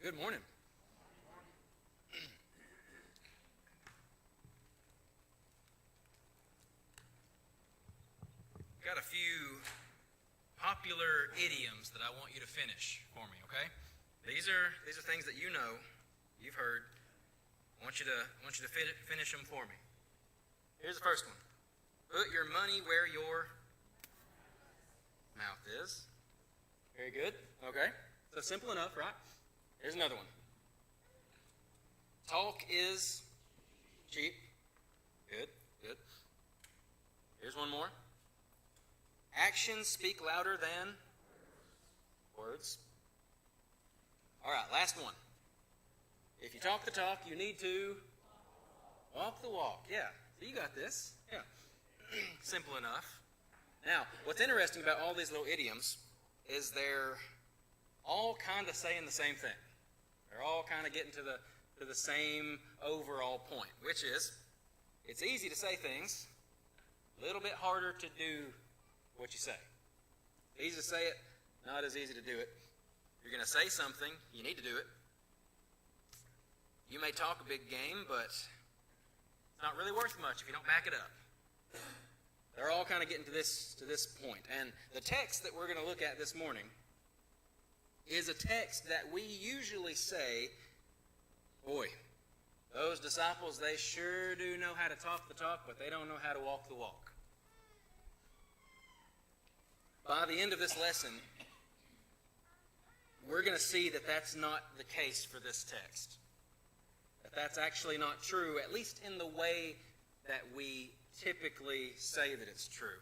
Good morning. Got a few popular idioms that I want you to finish for me, okay? These are things that you know, you've heard. I want you to finish them for me. Here's the first one. Put your money where your mouth is. Very good. Okay. So simple enough, right? Here's another one. Talk is cheap. Good, good. Here's one more. Actions speak louder than words. All right, last one. If you talk the talk, you need to walk the walk. Yeah, so you got this. Yeah. Simple enough. Now, what's interesting about all these little idioms is they're all kind of saying the same thing. They're all kind of getting to the same overall point, which is it's easy to say things, a little bit harder to do what you say. Easy to say it, not as easy to do it. If you're going to say something, you need to do it. You may talk a big game, but it's not really worth much if you don't back it up. They're all kind of getting to this point. And the text that we're going to look at this morning is a text that we usually say, boy, those disciples, they sure do know how to talk the talk, but they don't know how to walk the walk. By the end of this lesson, we're going to see that that's not the case for this text. That that's actually not true, at least in the way that we typically say that it's true.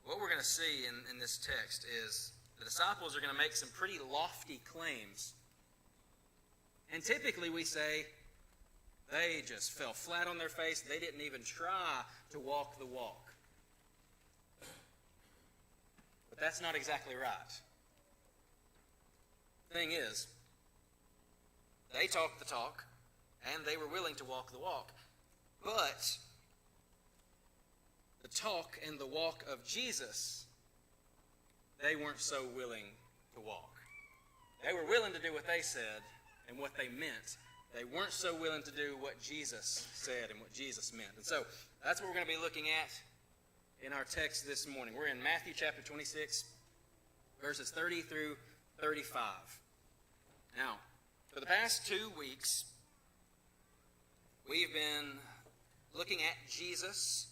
What we're going to see in this text is the disciples are going to make some pretty lofty claims. And typically we say they just fell flat on their face. They didn't even try to walk the walk. But that's not exactly right. The thing is, they talked the talk, and they were willing to walk the walk. But the talk and the walk of Jesus, they weren't so willing to walk. They were willing to do what they said and what they meant. They weren't so willing to do what Jesus said and what Jesus meant. And so that's what we're going to be looking at in our text this morning. We're in Matthew chapter 26, verses 30 through 35. Now, for the past 2 weeks, we've been looking at Jesus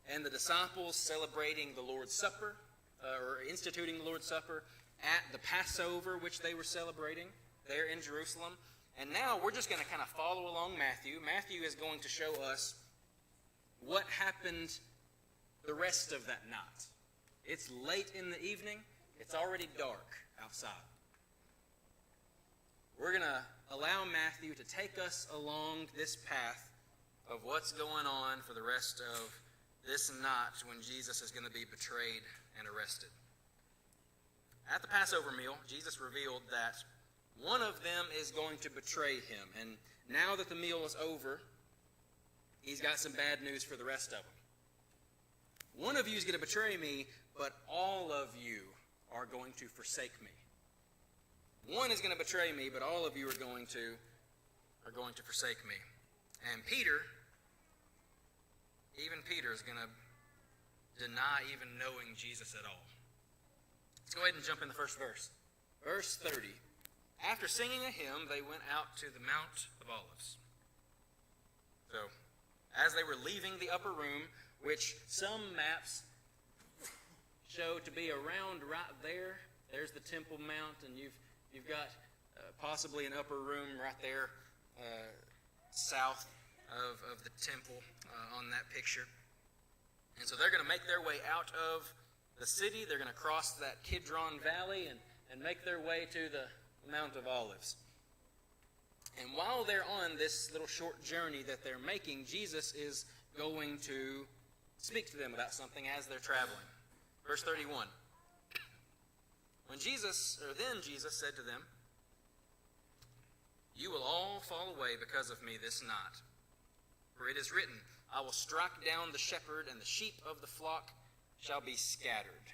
and the disciples celebrating the Lord's Supper, or instituting the Lord's Supper at the Passover, which they were celebrating there in Jerusalem. And now we're just going to kind of follow along Matthew. Matthew is going to show us what happened the rest of that night. It's late in the evening. It's already dark outside. We're going to allow Matthew to take us along this path of what's going on for the rest of this night when Jesus is going to be betrayed and arrested. At the Passover meal, Jesus revealed that one of them is going to betray him. And now that the meal is over, he's got some bad news for the rest of them. One of you is going to betray me, but all of you are going to forsake me. One is going to betray me, but all of you are going to forsake me. And Peter is going to deny even knowing Jesus at all. Let's go ahead and jump in the first verse. Verse 30. After singing a hymn, they went out to the Mount of Olives. So, as they were leaving the upper room, which some maps show to be around right there, there's the Temple Mount, and you've got possibly an upper room right there south of the temple on that picture. And so they're going to make their way out of the city. They're going to cross that Kidron Valley and make their way to the Mount of Olives. And while they're on this little short journey that they're making, Jesus is going to speak to them about something as they're traveling. Verse 31. Then Jesus said to them, "You will all fall away because of me this night. For it is written, I will strike down the shepherd, and the sheep of the flock shall be scattered.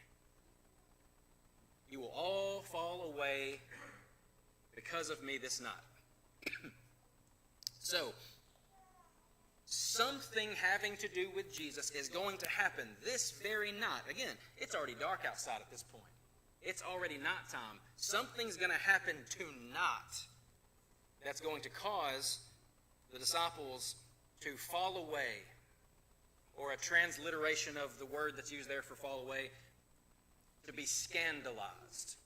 You will all fall away Because of me, this night. So, something having to do with Jesus is going to happen this very night. Again, it's already dark outside at this point. It's already nighttime. Something's going to happen tonight that's going to cause the disciples to fall away, or a transliteration of the word that's used there for fall away, to be scandalized.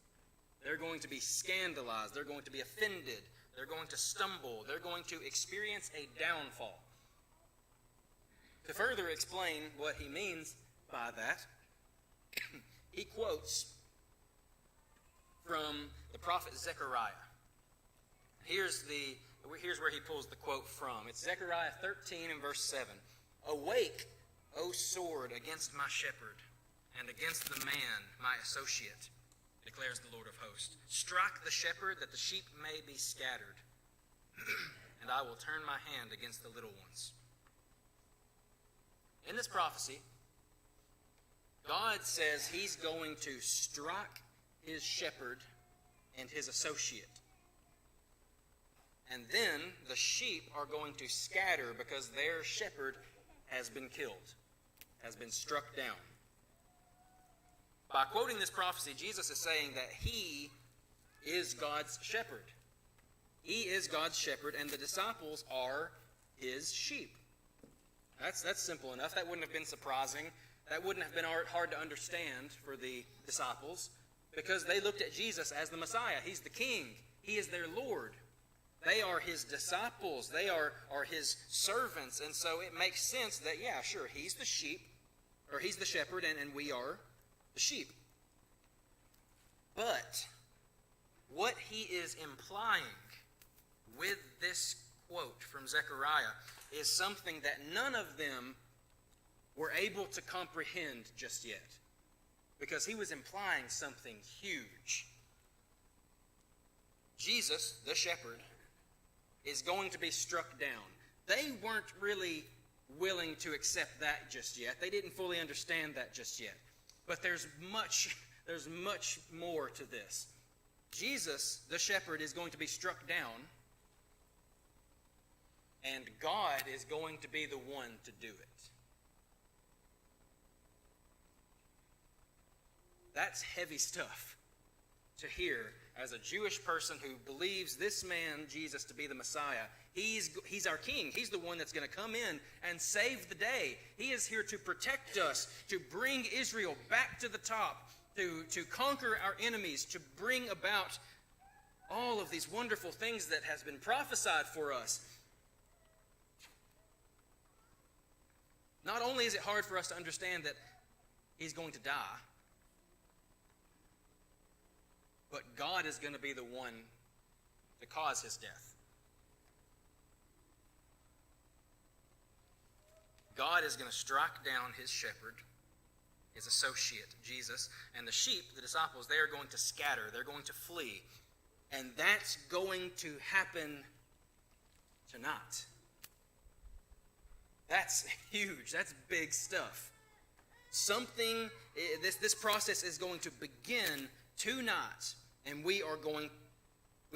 They're going to be scandalized. They're going to be offended. They're going to stumble. They're going to experience a downfall. To further explain what he means by that, he quotes from the prophet Zechariah. Here's where he pulls the quote from. It's Zechariah 13 and verse 7. "Awake, O sword, against my shepherd, and against the man, my associate, declares the Lord of hosts. Strike the shepherd, that the sheep may be scattered, and I will turn my hand against the little ones." In this prophecy, God says he's going to strike his shepherd and his associate. And then the sheep are going to scatter because their shepherd has been killed, has been struck down. By quoting this prophecy, Jesus is saying that he is God's shepherd. He is God's shepherd, and the disciples are his sheep. That's simple enough. That wouldn't have been surprising. That wouldn't have been hard to understand for the disciples, because they looked at Jesus as the Messiah. He's the King. He is their Lord. They are his disciples. They are his servants. And so it makes sense that, yeah, sure, he's the sheep, or he's the shepherd, and we are the sheep. But what he is implying with this quote from Zechariah is something that none of them were able to comprehend just yet, because he was implying something huge. Jesus, the shepherd, is going to be struck down. They weren't really willing to accept that just yet. They didn't fully understand that just yet. But there's much more to this. Jesus, the shepherd, is going to be struck down, and God is going to be the one to do it. That's heavy stuff to hear as a Jewish person who believes this man, Jesus, to be the Messiah. He's our king. He's the one that's going to come in and save the day. He is here to protect us, to bring Israel back to the top, to conquer our enemies, to bring about all of these wonderful things that has been prophesied for us. Not only is it hard for us to understand that he's going to die, but God is going to be the one to cause his death. God is going to strike down his shepherd, his associate, Jesus, and the sheep, the disciples, they are going to scatter. They're going to flee. And that's going to happen tonight. That's huge. That's big stuff. This process is going to begin tonight, and we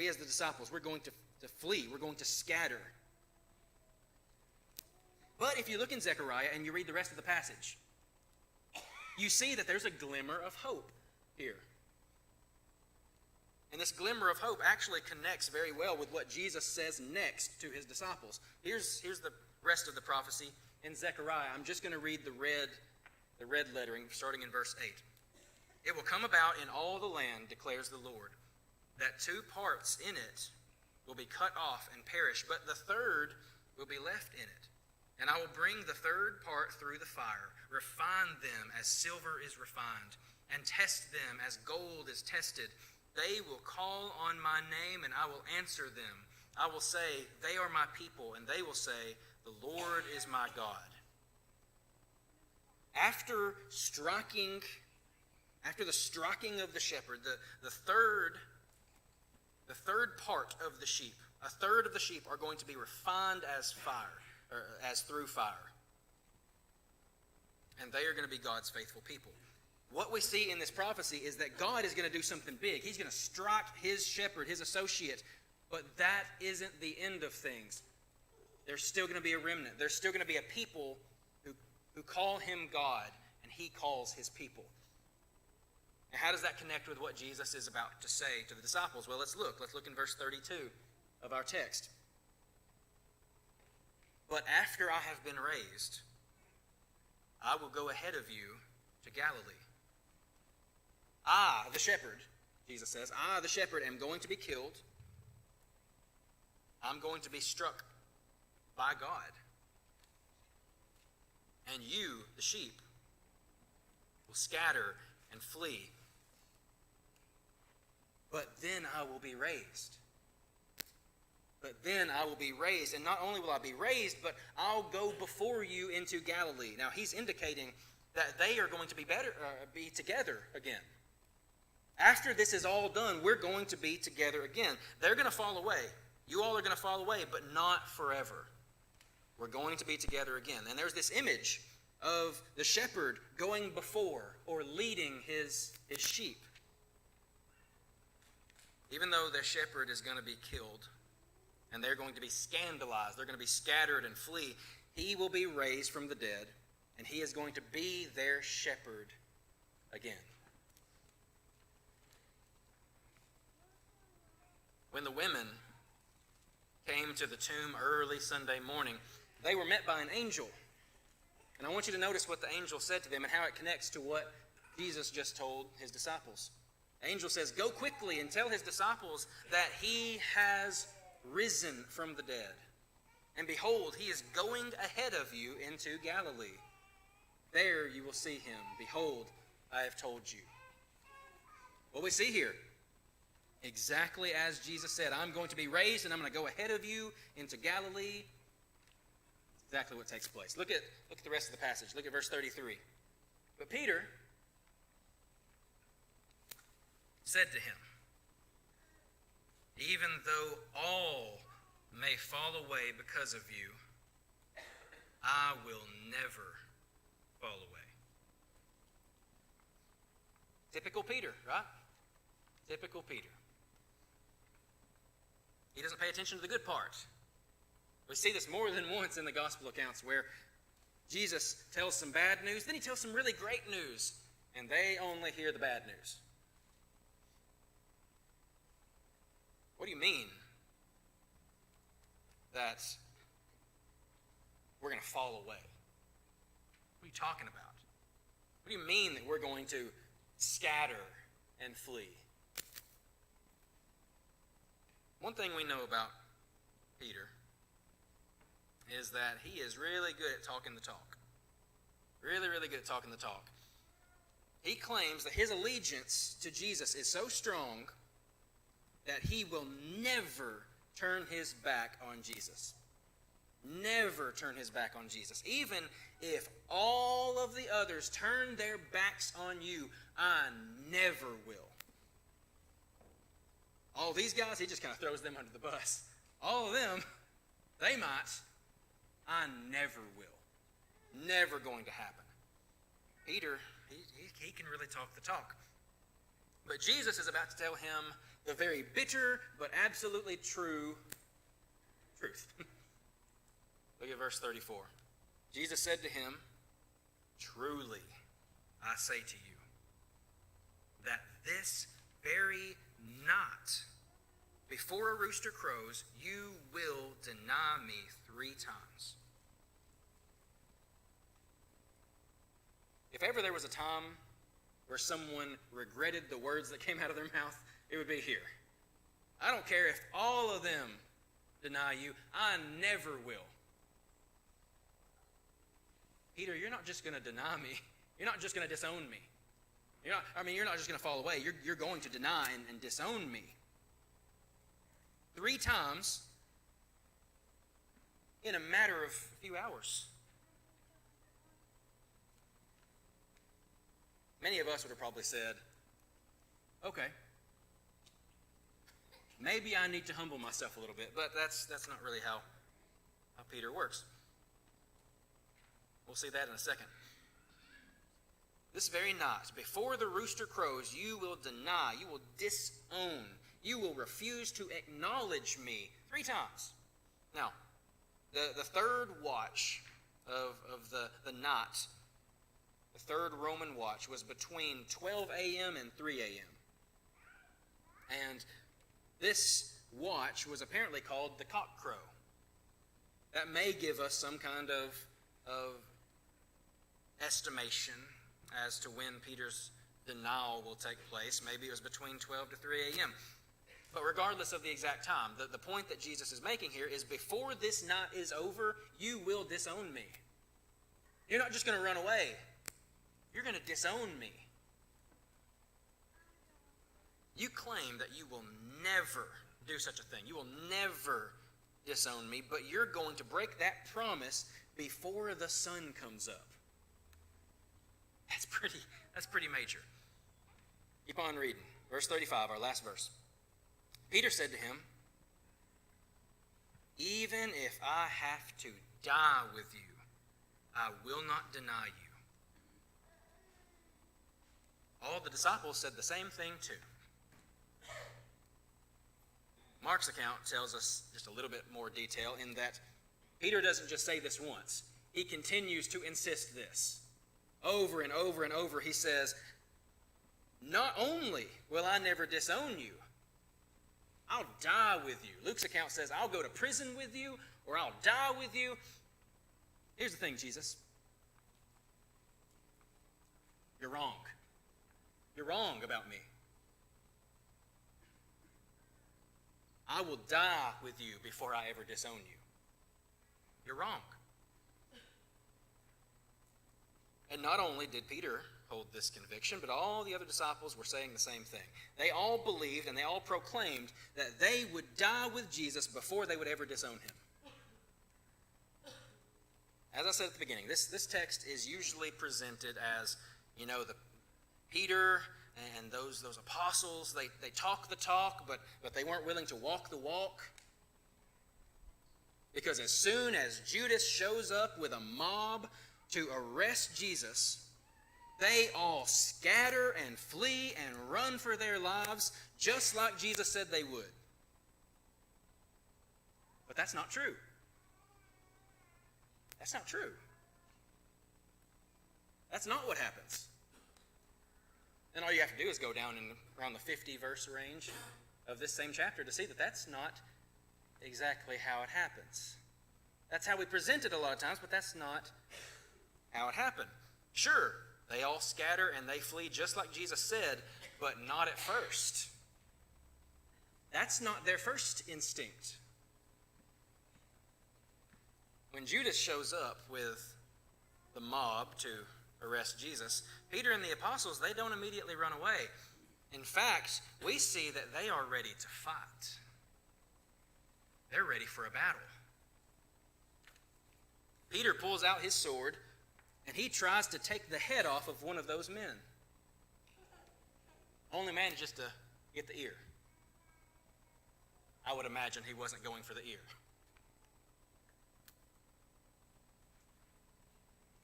as the disciples, we're going to flee. We're going to scatter. But if you look in Zechariah and you read the rest of the passage, you see that there's a glimmer of hope here. And this glimmer of hope actually connects very well with what Jesus says next to his disciples. Here's the rest of the prophecy in Zechariah. I'm just going to read the red lettering starting in verse 8. "It will come about in all the land, declares the Lord, that 2 parts in it will be cut off and perish, but the third will be left in it. And I will bring the third part through the fire, refine them as silver is refined, and test them as gold is tested. They will call on my name, and I will answer them. I will say, they are my people, and they will say, the Lord is my God." After the striking of the shepherd, the third part of the sheep, a third of the sheep are going to be refined as fire, or as through fire. And they are going to be God's faithful people. what we see in this prophecy is that God is going to do something big. He's going to strike his shepherd, his associate. But that isn't the end of things. There's still going to be a remnant. There's still going to be a people who call him God, and he calls his people. And how does that connect with what Jesus is about to say to the disciples? Well, let's look. Let's look in verse 32 of our text. But after I have been raised, I will go ahead of you to Galilee. I, the shepherd, Jesus says, I, the shepherd, am going to be killed. I'm going to be struck by God. And you, the sheep, will scatter and flee. But then I will be raised. But then I will be raised. And not only will I be raised, but I'll go before you into Galilee. Now, he's indicating that they are going to be together again. After this is all done, we're going to be together again. They're going to fall away. You all are going to fall away, but not forever. We're going to be together again. And there's this image of the shepherd going before or leading his sheep. Even though the shepherd is going to be killed and they're going to be scandalized, they're going to be scattered and flee, he will be raised from the dead and he is going to be their shepherd again. When the women came to the tomb early Sunday morning, they were met by an angel. And I want you to notice what the angel said to them and how it connects to what Jesus just told his disciples. The angel says, "Go quickly and tell his disciples that he has risen from the dead. And behold, he is going ahead of you into Galilee. There you will see him. Behold, I have told you." What we see here, exactly as Jesus said, I'm going to be raised and I'm going to go ahead of you into Galilee. Exactly what takes place. Look at the rest of the passage. Look at verse 33. But Peter said to him, "Even though all may fall away because of you, I will never fall away." Typical Peter, right? Typical Peter. He doesn't pay attention to the good part. We see this more than once in the gospel accounts where Jesus tells some bad news, then he tells some really great news, and they only hear the bad news. What do you mean that we're going to fall away? What are you talking about? What do you mean that we're going to scatter and flee? One thing we know about Peter is that he is really good at talking the talk. Really, really good at talking the talk. He claims that his allegiance to Jesus is so strong that he will never turn his back on Jesus. Never turn his back on Jesus. Even if all of the others turn their backs on you, I never will. All these guys, he just kind of throws them under the bus. All of them, they might. I never will. Never going to happen. Peter, he can really talk the talk. But Jesus is about to tell him the very bitter but absolutely true truth. Look at verse 34. Jesus said to him, "Truly, I say to you, that this very night, before a rooster crows, you will deny me 3 times." If ever there was a time where someone regretted the words that came out of their mouth, it would be here. I don't care if all of them deny you, I never will. Peter, you're not just going to deny me. You're not just going to disown me. You're not just going to fall away. You're going to deny and disown me. 3 times in a matter of a few hours. Many of us would have probably said, okay, maybe I need to humble myself a little bit, but that's not really how Peter works. We'll see that in a second. this very night, before the rooster crows, you will deny, you will disown, you will refuse to acknowledge me 3 times. Now, the third watch of the night, the third Roman watch, was between 12 a.m. and 3 a.m. And this watch was apparently called the cock crow. That may give us some kind of estimation as to when Peter's denial will take place. Maybe it was between 12 to 3 a.m. But regardless of the exact time, the point that Jesus is making here is before this night is over, you will disown me. You're not just going to run away. You're going to disown me. You claim that you will never do such a thing. You will never disown me, but you're going to break that promise before the sun comes up. That's pretty major. Keep on reading. Verse 35, our last verse. Peter said to him, even if I have to die with you, I will not deny you. All the disciples said the same thing too. Mark's account tells us just a little bit more detail in that Peter doesn't just say this once. He continues to insist this. Over and over and over he says, not only will I never disown you, I'll die with you. Luke's account says, I'll go to prison with you, or I'll die with you. Here's the thing, Jesus. You're wrong. You're wrong about me. I will die with you before I ever disown you. You're wrong. And not only did Peter hold this conviction, but all the other disciples were saying the same thing. They all believed and they all proclaimed that they would die with Jesus before they would ever disown him. As I said at the beginning, this text is usually presented as, the Peter and those apostles, they talk the talk, but they weren't willing to walk the walk. Because as soon as Judas shows up with a mob to arrest Jesus, they all scatter and flee and run for their lives, just like Jesus said they would. But that's not true. That's not true. That's not what happens. And all you have to do is go down in around the 50-verse range of this same chapter to see that that's not exactly how it happens. That's how we present it a lot of times, but that's not how it happened. Sure, they all scatter and they flee just like Jesus said, but not at first. That's not their first instinct. When Judas shows up with the mob to arrest Jesus, Peter and the apostles, they don't immediately run away. In fact, we see that they are ready to fight. They're ready for a battle. Peter pulls out his sword and he tries to take the head off of one of those men. Only manages to get the ear. I would imagine he wasn't going for the ear.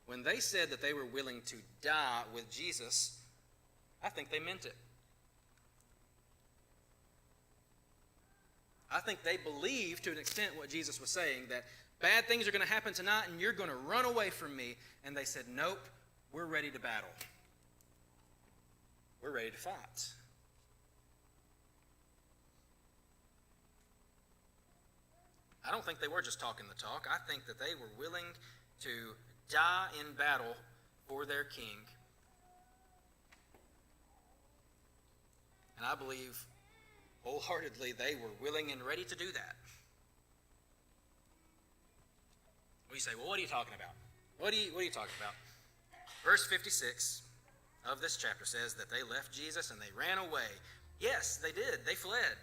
When they said that they were willing to die with Jesus, I think they meant it. I think they believed to an extent what Jesus was saying, that bad things are going to happen tonight and you're going to run away from me. And they said, nope, we're ready to battle. We're ready to fight. I don't think they were just talking the talk. I think that they were willing to die in battle for their king. And I believe wholeheartedly they were willing and ready to do that. We say, well, what are you talking about? What are you talking about? Verse 56 of this chapter says that they left Jesus and they ran away. Yes, they did. They fled.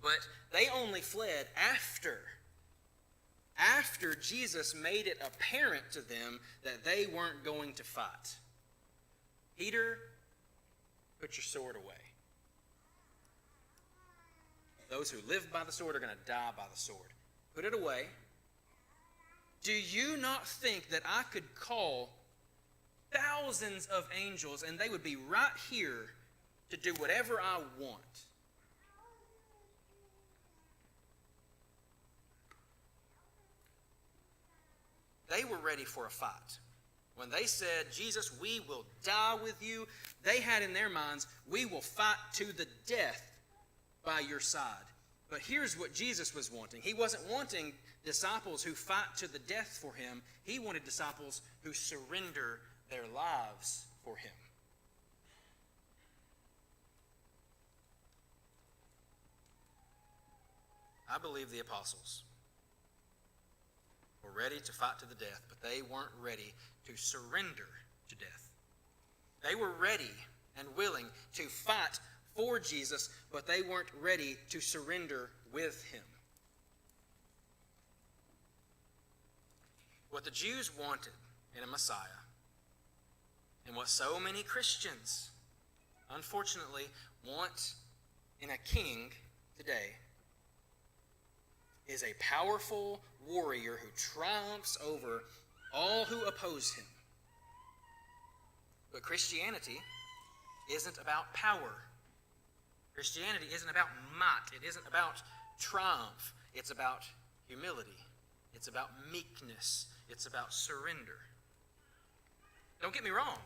But they only fled after Jesus made it apparent to them that they weren't going to fight. Peter, put your sword away. Those who live by the sword are going to die by the sword. Put it away. Do you not think that I could call thousands of angels, and they would be right here to do whatever I want. They were ready for a fight. When they said, Jesus, we will die with you, they had in their minds, we will fight to the death by your side. But here's what Jesus was wanting. He wasn't wanting disciples who fight to the death for him. He wanted disciples who surrender their lives for him. I believe the apostles were ready to fight to the death, but they weren't ready to surrender to death. They were ready and willing to fight for Jesus, but they weren't ready to surrender with him. What the Jews wanted in a Messiah, and what so many Christians, unfortunately, want in a king today, is a powerful warrior who triumphs over all who oppose him. But Christianity isn't about power. Christianity isn't about might. It isn't about triumph. It's about humility. It's about meekness. It's about surrender. Don't get me wrong.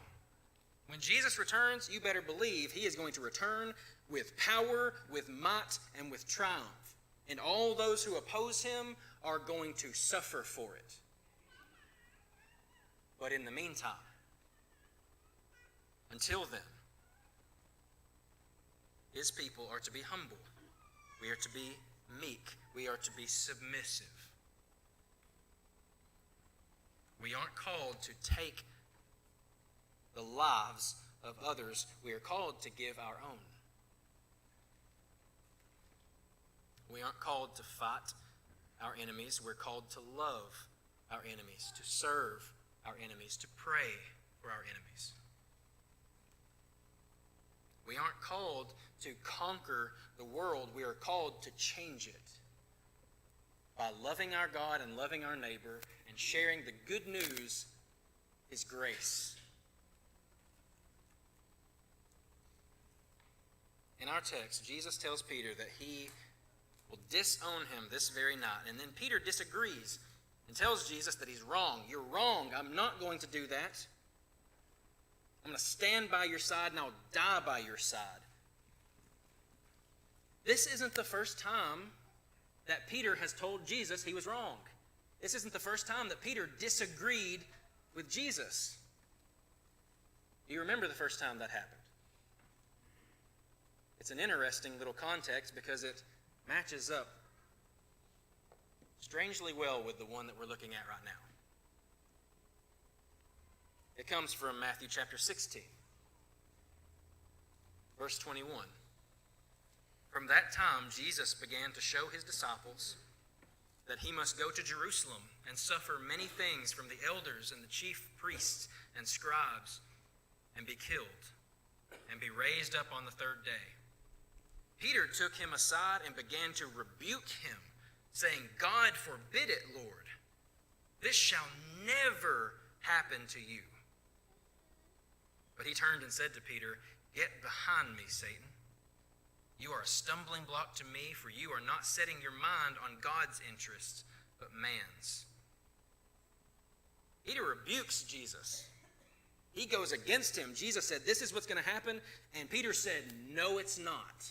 When Jesus returns, you better believe he is going to return with power, with might, and with triumph. And all those who oppose him are going to suffer for it. But in the meantime, until then, his people are to be humble. We are to be meek. We are to be submissive. We aren't called to take the lives of others. We are called to give our own. We aren't called to fight our enemies. We're called to love our enemies, to serve our enemies, to pray for our enemies. We aren't called to conquer the world. We are called to change it by loving our God and loving our neighbor and sharing the good news, his grace. In our text, Jesus tells Peter that he will disown him this very night. And then Peter disagrees and tells Jesus that he's wrong. You're wrong. I'm not going to do that. I'm going to stand by your side and I'll die by your side. This isn't the first time that Peter has told Jesus he was wrong. This isn't the first time that Peter disagreed with Jesus. Do you remember the first time that happened? It's an interesting little context because it matches up strangely well with the one that we're looking at right now. It comes from Matthew chapter 16, verse 21. From that time, Jesus began to show his disciples that he must go to Jerusalem and suffer many things from the elders and the chief priests and scribes and be killed and be raised up on the third day. Peter took him aside and began to rebuke him, saying, God forbid it, Lord. This shall never happen to you. But he turned and said to Peter, Get behind me, Satan. You are a stumbling block to me, for you are not setting your mind on God's interests, but man's. Peter rebukes Jesus. He goes against him. Jesus said, this is what's going to happen. And Peter said, no, it's not.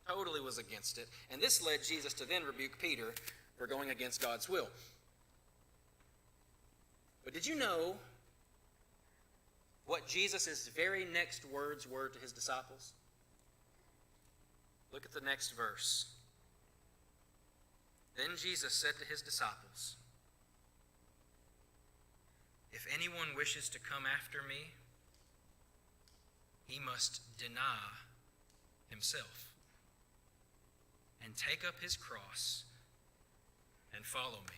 Totally was against it. And this led Jesus to then rebuke Peter for going against God's will. But did you know what Jesus' very next words were to his disciples? Look at the next verse. Then Jesus said to his disciples, If anyone wishes to come after me, he must deny himself and take up his cross and follow me.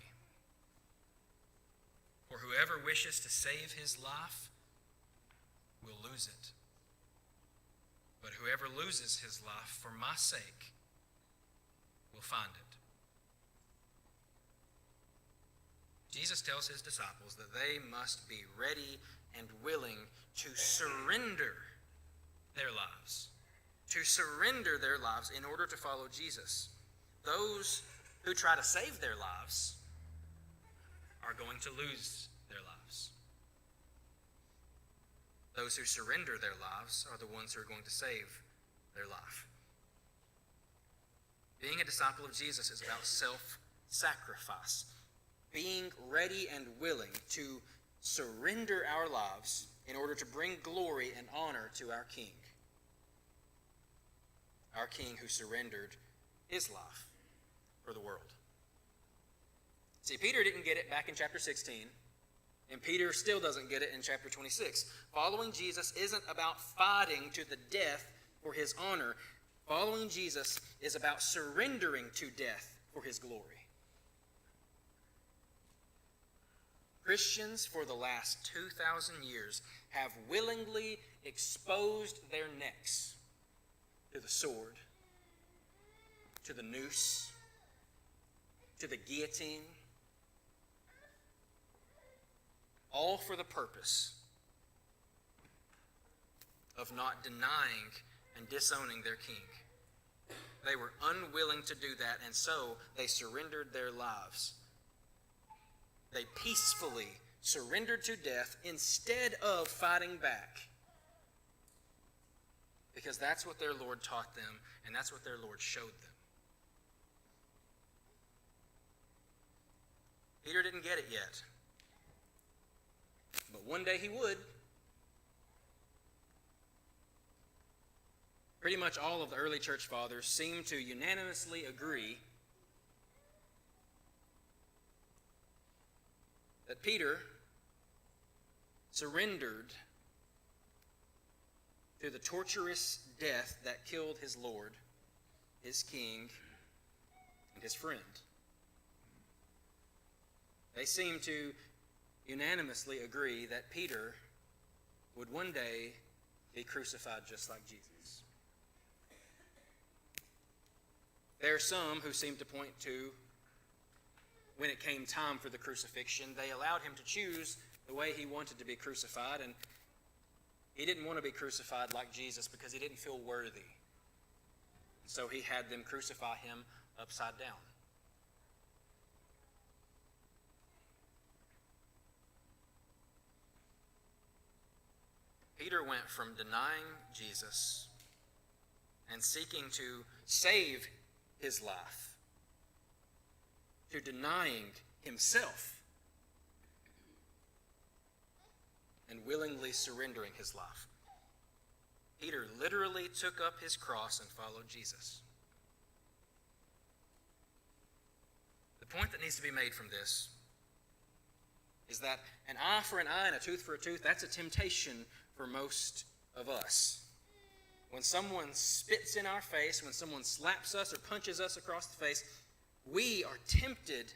For whoever wishes to save his life will lose it. But whoever loses his life for my sake will find it. Jesus tells his disciples that they must be ready and willing to surrender their lives. To surrender their lives in order to follow Jesus. Those who try to save their lives are going to lose their lives. Those who surrender their lives are the ones who are going to save their life. Being a disciple of Jesus is about self-sacrifice. Being ready and willing to surrender our lives in order to bring glory and honor to our King. Our King who surrendered his life for the world. See, Peter didn't get it back in chapter 16, and Peter still doesn't get it in chapter 26. Following Jesus isn't about fighting to the death for his honor. Following Jesus is about surrendering to death for his glory. Christians for the last 2,000 years have willingly exposed their necks to the sword, to the noose, to the guillotine, all for the purpose of not denying and disowning their king. They were unwilling to do that, and so they surrendered their lives. They peacefully surrendered to death instead of fighting back. Because that's what their Lord taught them, and that's what their Lord showed them. Peter didn't get it yet. But one day he would. Pretty much all of the early church fathers seem to unanimously agree that Peter surrendered to the torturous death that killed his Lord, his King, and his friend. They seem to unanimously agree that Peter would one day be crucified just like Jesus. There are some who seem to point to when it came time for the crucifixion, they allowed him to choose the way he wanted to be crucified, and he didn't want to be crucified like Jesus because he didn't feel worthy. So he had them crucify him upside down. Peter went from denying Jesus and seeking to save his life to denying himself and willingly surrendering his life. Peter literally took up his cross and followed Jesus. The point that needs to be made from this is that an eye for an eye and a tooth for a tooth, that's a temptation for most of us. When someone spits in our face, when someone slaps us or punches us across the face, we are tempted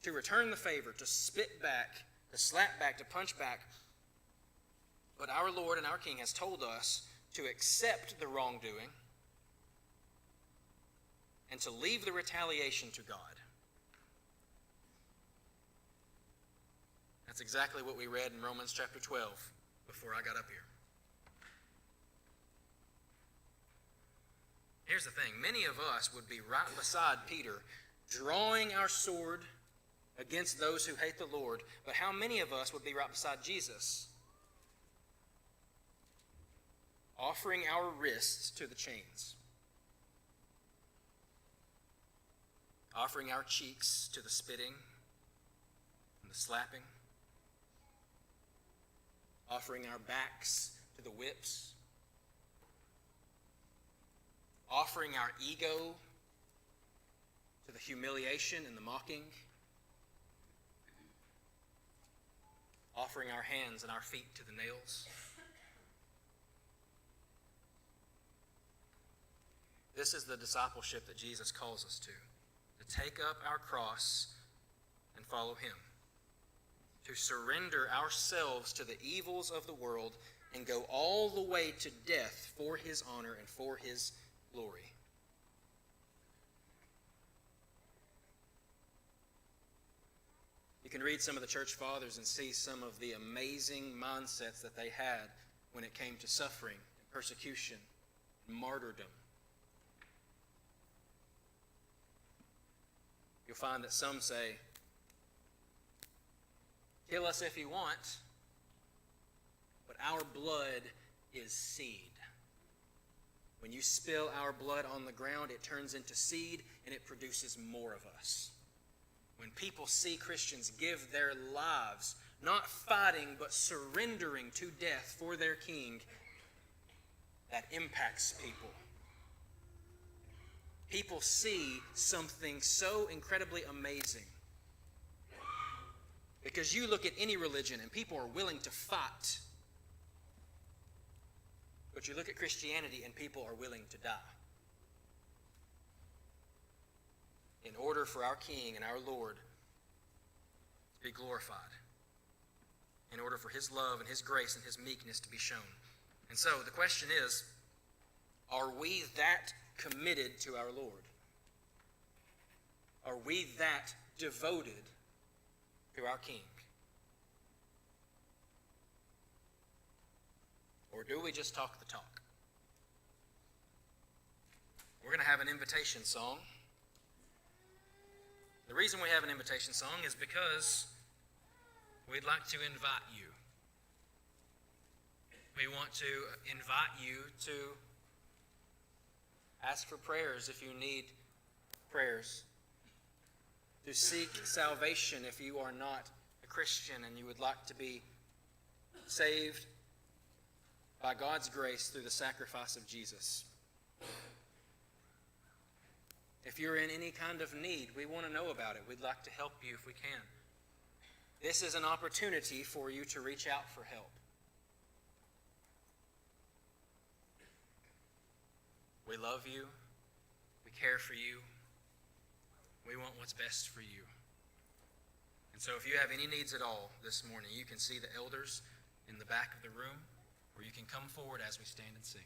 to return the favor, to spit back, to slap back, to punch back. But our Lord and our King has told us to accept the wrongdoing and to leave the retaliation to God. That's exactly what we read in Romans chapter 12 before I got up here. Here's the thing. Many of us would be right beside Peter, drawing our sword against those who hate the Lord. But how many of us would be right beside Jesus, offering our wrists to the chains, offering our cheeks to the spitting and the slapping, offering our backs to the whips, offering our ego to the humiliation and the mocking, offering our hands and our feet to the nails. This is the discipleship that Jesus calls us to take up our cross and follow him, to surrender ourselves to the evils of the world and go all the way to death for his honor and for his glory. You can read some of the church fathers and see some of the amazing mindsets that they had when it came to suffering and persecution and martyrdom. You'll find that some say, kill us if you want, but our blood is seed. When you spill our blood on the ground, it turns into seed and it produces more of us. When people see Christians give their lives, not fighting but surrendering to death for their King, that impacts people. People see something so incredibly amazing. Because you look at any religion and people are willing to fight. But you look at Christianity and people are willing to die. In order for our King and our Lord to be glorified. In order for His love and His grace and His meekness to be shown. And so the question is, are we that committed to our Lord? Are we that devoted to our King? Or do we just talk the talk? We're going to have an invitation song. The reason we have an invitation song is because we'd like to invite you. We want to invite you to ask for prayers if you need prayers. To seek salvation if you are not a Christian and you would like to be saved by God's grace through the sacrifice of Jesus. If you're in any kind of need, we want to know about it. We'd like to help you if we can. This is an opportunity for you to reach out for help. We love you. We care for you. We want what's best for you. And so if you have any needs at all this morning, you can see the elders in the back of the room, or you can come forward as we stand and sing.